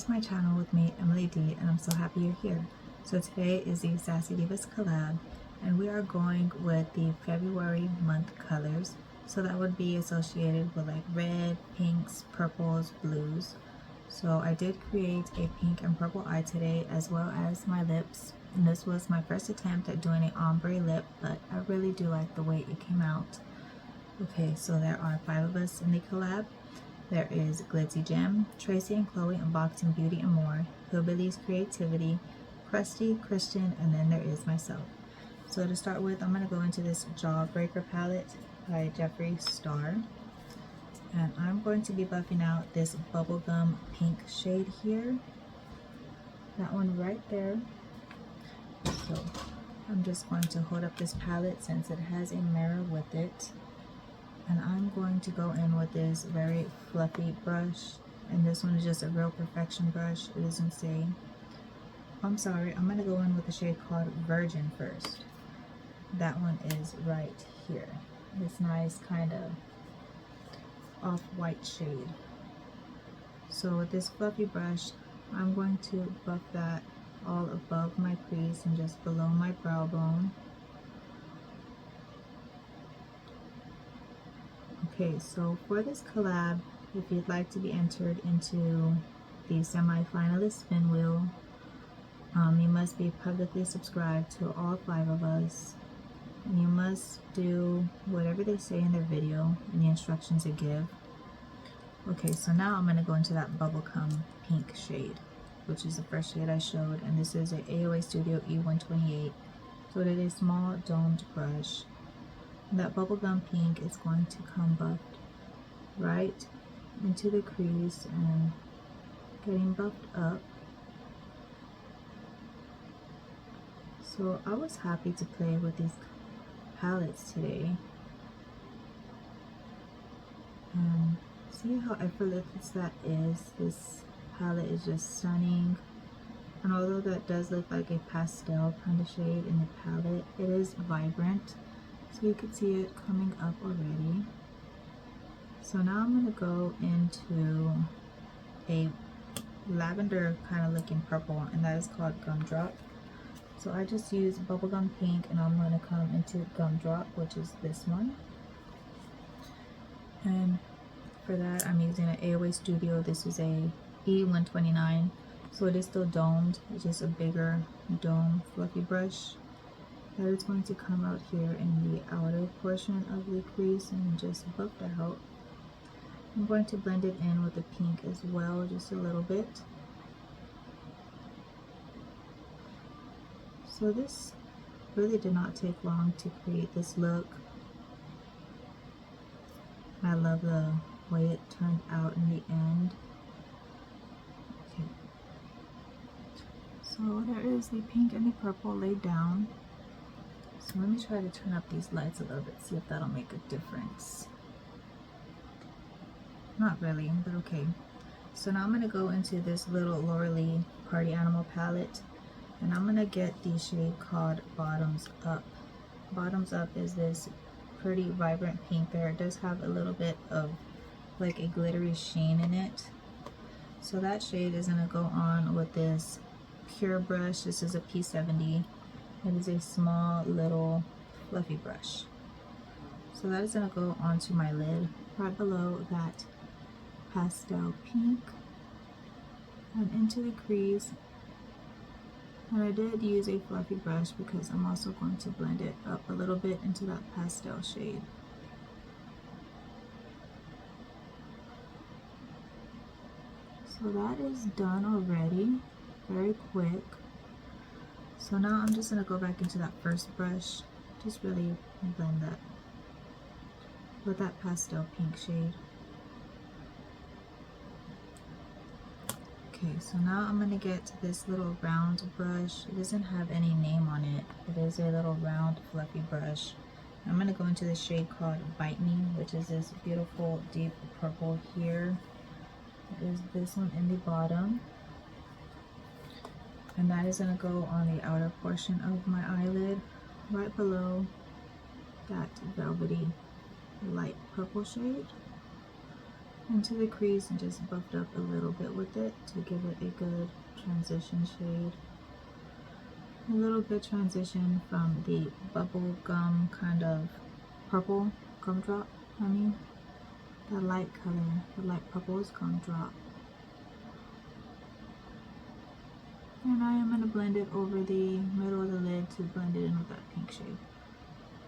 to my channel with me, Emily D, and I'm so happy you're here. So today is the Sassy Divas collab, and we are going with the February month colors. So that would be associated with like red, pinks, purples, blues. So I did create a pink and purple eye today, as well as my lips. And this was my first attempt at doing an ombre lip, but I really do like the way it came out. Okay, so there are 5 of us in the collab. There is Glitzy Gem, Tracy and Chloe Unboxing Beauty and More, Hillbilly's Creativity, Krusty, Christian, and then there is myself. So to start with, I'm going to go into this Jawbreaker palette by Jeffree Star. And I'm going to be buffing out this bubblegum pink shade here. That one right there. So I'm just going to hold up this palette since it has a mirror with it. And I'm going to go in with this very fluffy brush, and this one is just a Real Perfection brush. It doesn't say, I'm sorry, I'm going to go in with a shade called Virgin first. That one is right here, this nice kind of off-white shade. So with this fluffy brush, I'm going to buff that all above my crease and just below my brow bone. Okay, so for this collab, if you'd like to be entered into the semi-finalist spin wheel, you must be publicly subscribed to all 5 of us, and you must do whatever they say in their video and the instructions they give. Okay, so now I'm going to go into that bubblegum pink shade, which is the first shade I showed, and this is a AOA Studio E128. So it is a small domed brush. That bubblegum pink is going to come buffed right into the crease and getting buffed up. So I was happy to play with these palettes today. See how effortless that is? This palette is just stunning. And although that does look like a pastel kind of shade in the palette, it is vibrant. So you can see it coming up already. So now I'm going to go into a lavender kind of looking purple, and that is called Gumdrop. So I just use bubblegum pink, and I'm going to come into Gumdrop, which is this one. And for that, I'm using an AOA Studio. This is a E129, so it is still domed. It's just a bigger dome fluffy brush. That is going to come out here in the outer portion of the crease and just buff that out. I'm going to blend it in with the pink as well, just a little bit. So this really did not take long to create this look. I love the way it turned out in the end. Okay. So there is the pink and the purple laid down. So let me try to turn up these lights a little bit, see if that'll make a difference. Not really, but okay. So now I'm going to go into this little Laura Lee Party Animal palette, and I'm going to get the shade called Bottoms Up. Bottoms Up is this pretty vibrant pink there. It does have a little bit of like a glittery sheen in it. So that shade is going to go on with this Pure brush. This is a P70. It is a small little fluffy brush. So that is going to go onto my lid right below that pastel pink and into the crease. And I did use a fluffy brush because I'm also going to blend it up a little bit into that pastel shade. So that is done already, very quick. So now I'm just going to go back into that first brush, just really blend that with that pastel pink shade. Okay, so now I'm going to get this little round brush. It doesn't have any name on it. It is a little round fluffy brush. I'm going to go into the shade called Bite Me, which is this beautiful deep purple here. It is this one in the bottom. And that is going to go on the outer portion of my eyelid, right below that velvety light purple shade. into the crease and just buffed up a little bit with it to give it a good transition shade. A little bit transition from the bubble gum kind of purple gumdrop, the light color, the light purple is gumdrop. And I am going to blend it over the middle of the lid to blend it in with that pink shade.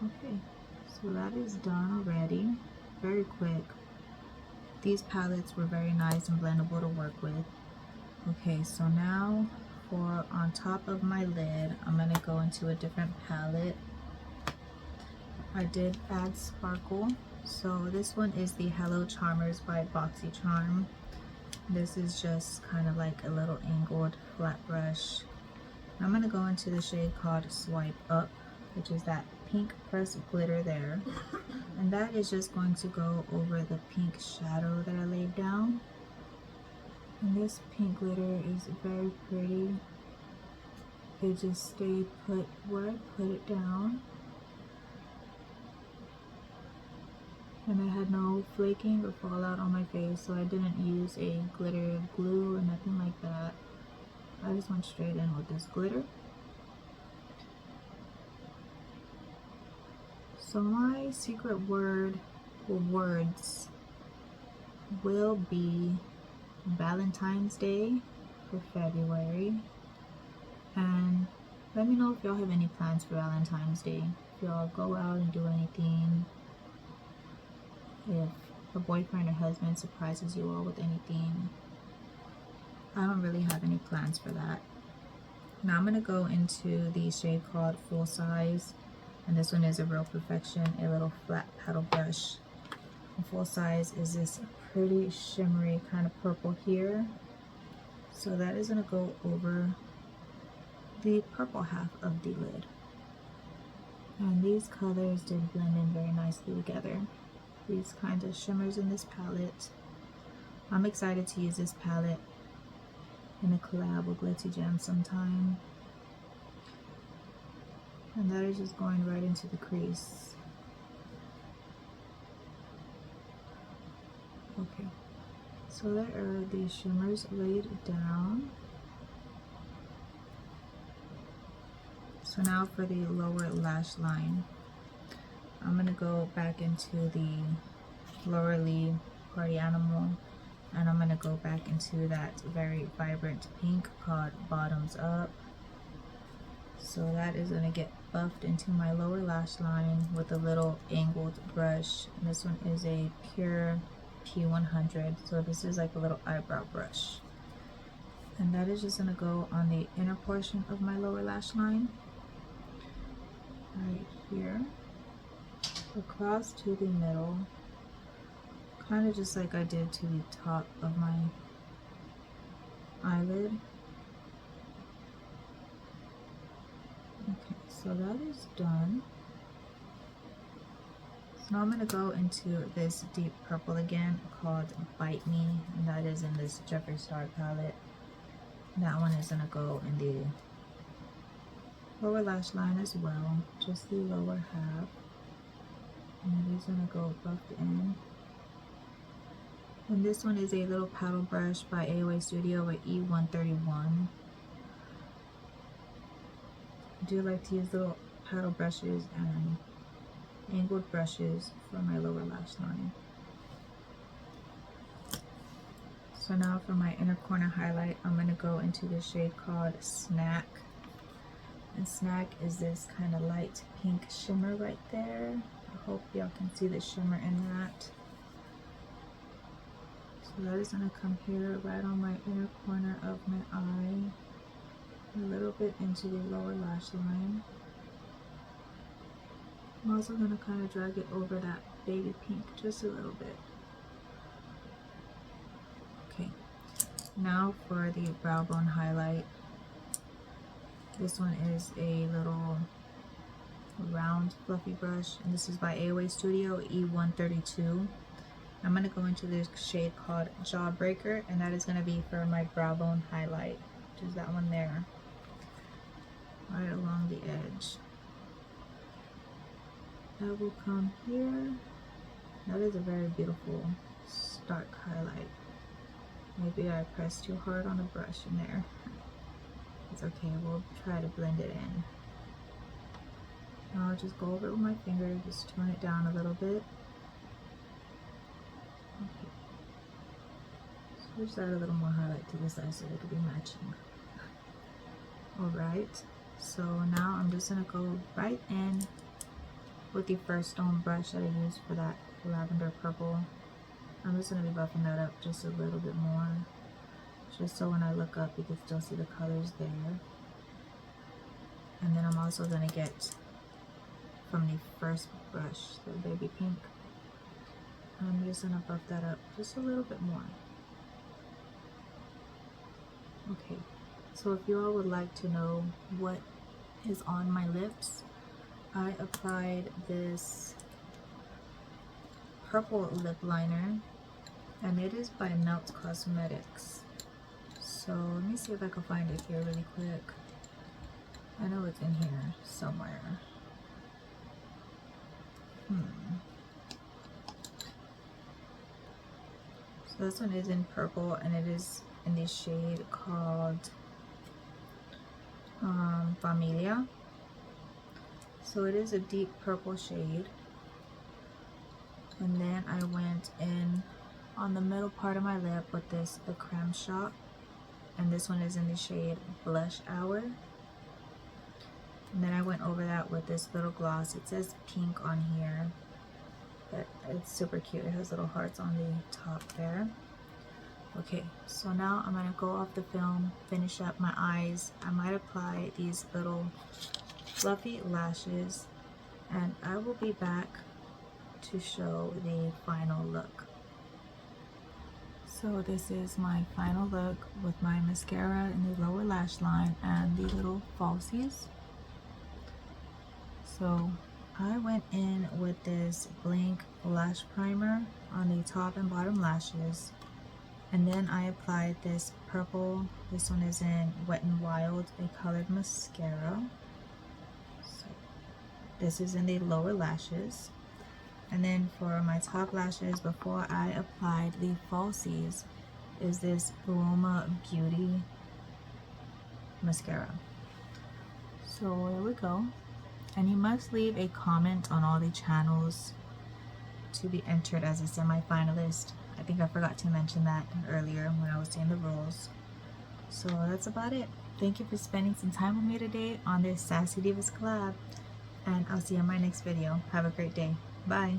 Okay, so that is done already. Very quick. These palettes were very nice and blendable to work with. Okay, so now for on top of my lid, I'm going to go into a different palette. I did add sparkle. So this one is the Hello Charmers by BoxyCharm. This is just kind of like a little angled flat brush. I'm going to go into the shade called Swipe Up, which is that pink pressed glitter there. And that is just going to go over the pink shadow that I laid down. And this pink glitter is very pretty. It just stayed put where I put it down. And I had no flaking or fallout on my face, so I didn't use a glitter glue or nothing like that. I just went straight in with this glitter. So my secret word or words will be Valentine's Day for February. And let me know if y'all have any plans for Valentine's Day. If y'all go out and do anything. If a boyfriend or husband surprises you all with anything. I don't really have any plans for that. Now I'm going to go into the shade called Full Size. And this one is a Real Perfection, a little flat paddle brush. And Full Size is this pretty shimmery kind of purple here. So that is going to go over the purple half of the lid. And these colors did blend in very nicely together. These kinds of shimmers in this palette. I'm excited to use this palette in a collab with Glitzy Gem sometime. And that is just going right into the crease. Okay, so there are the shimmers laid down. So now for the lower lash line. I'm going to go back into the Lower Lee Party Animal, and I'm going to go back into that very vibrant pink called Bottoms Up. So that is going to get buffed into my lower lash line with a little angled brush. And this one is a pure P100, so this is like a little eyebrow brush. And that is just going to go on the inner portion of my lower lash line, right here. Across to the middle, kind of just like I did to the top of my eyelid. Okay, so that is done. So now I'm going to go into this deep purple again called Bite Me, and that is in this Jeffree Star palette. That one is going to go in the lower lash line as well, just the lower half. And it is going to go buffed in. And this one is a little paddle brush by AOA Studio with E131. I do like to use little paddle brushes and angled brushes for my lower lash line. So now for my inner corner highlight, I'm going to go into the shade called Snack. And Snack is this kind of light pink shimmer right there. I hope y'all can see the shimmer in that. So that is going to come here right on my inner corner of my eye. A little bit into the lower lash line. I'm also going to kind of drag it over that baby pink just a little bit. Okay, now for the brow bone highlight. This one is a little round fluffy brush, and this is by AOA Studio E132. I'm going to go into this shade called Jawbreaker, and that is going to be for my brow bone highlight, which is that one there, right along the edge. That will come here. That is a very beautiful dark highlight. Maybe I pressed too hard on the brush in there. It's okay, we'll try to blend it in. Now I'll just go over it with my finger, just tone it down a little bit. Okay. So we'll just add a little more highlight to this eye so they could be matching. Alright, so now I'm just going to go right in with the first stone brush that I used for that lavender purple. I'm just going to be buffing that up just a little bit more, just so when I look up you can still see the colors there. And then I'm also going to get from the first brush, the baby pink, I'm just going to buff that up just a little bit more. Okay, so if you all would like to know what is on my lips, I applied this purple lip liner, and it is by Melt Cosmetics. So let me see if I can find it here really quick. I know it's in here somewhere. So this one is in purple, and it is in the shade called Familia. So it is a deep purple shade. And then I went in on the middle part of my lip with this, the Creme Shop, and this one is in the shade Blush Hour. And then I went over that with this little gloss. It says pink on here, but it's super cute. It has little hearts on the top there. Okay, so now I'm going to go off the film, finish up my eyes. I might apply these little fluffy lashes, and I will be back to show the final look. So this is my final look with my mascara in the lower lash line and the little falsies. So I went in with this Blink lash primer on the top and bottom lashes, and then I applied this purple, this one is in Wet n Wild, a colored mascara. So this is in the lower lashes. And then for my top lashes, before I applied the falsies, is this Aroma Beauty mascara. So there we go. And you must leave a comment on all the channels to be entered as a semi-finalist. I think I forgot to mention that earlier when I was saying the rules. So that's about it. Thank you for spending some time with me today on this Sassy Divas collab, and I'll see you in my next video. Have a great day. Bye.